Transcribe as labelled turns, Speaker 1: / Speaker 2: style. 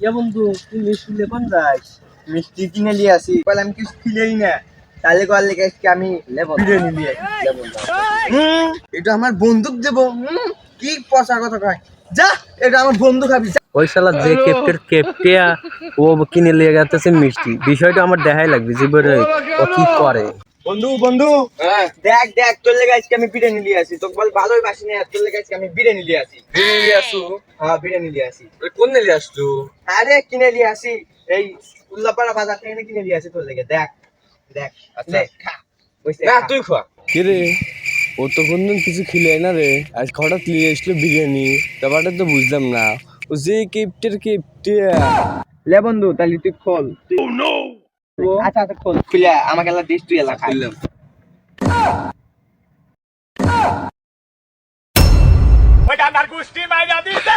Speaker 1: এ বন্ধু তুই মিষ্টি লেবন যাস?
Speaker 2: মিষ্টি কিনে নিয়ে আসি, বলে আমি কিছু খিলেই না, তাহলে কল লেগে আজকে আমি
Speaker 1: লেবন
Speaker 2: বিরিয়ানি নিয়ে
Speaker 1: লেবন
Speaker 2: এটা আমার বন্দুক দেবো। কি পচা কথা কয়, যা এটা আমার বন্ধু খাবি যা।
Speaker 1: ওই শালা যে কেপটিয়া ও কিনে নিয়ে গেছে মিষ্টি, বিষয়টা আমার দেখাই লাগবে যে বের ও কি করে।
Speaker 2: বন্ধু বন্ধু দেখ দেখ, তোর লেগে আজকে আমি বিরিয়ানি নিয়ে আসি, তোকে বল ভালোই বাসি না, তোর লেগে আজকে আমি বিরিয়ানি নিয়ে আসি।
Speaker 3: বিরিয়ানি নিয়ে আসু?
Speaker 2: হ্যাঁ বিরিয়ানি নিয়ে আসি।
Speaker 3: কোন নিয়ে আসছো?
Speaker 2: আরে কিনে নিয়ে আসি, এই উল্লাপাড়া বাজার থেকে কিনে নিয়ে আসি তোর লেগে। দেখ দেখ
Speaker 3: আচ্ছা।
Speaker 2: লে, খা বসে
Speaker 3: না
Speaker 2: খা।
Speaker 3: তুই খা।
Speaker 4: কিরে ও তো কোনদিন কিছু খিলে না রে, আজ হঠাৎ নিয়ে আসলো বিরিয়ানি, ব্যাপারটা তো বুঝলাম না। ও যে কেপটিয়া
Speaker 2: লে বন্ধু তাহলে তুই খোল। আচ্ছা আচ্ছা খোল, খুলে আমাকে এলা দিস, তুই এলা খাই।
Speaker 3: ওই ডান্ডার গুষ্টি মাইরা দিতে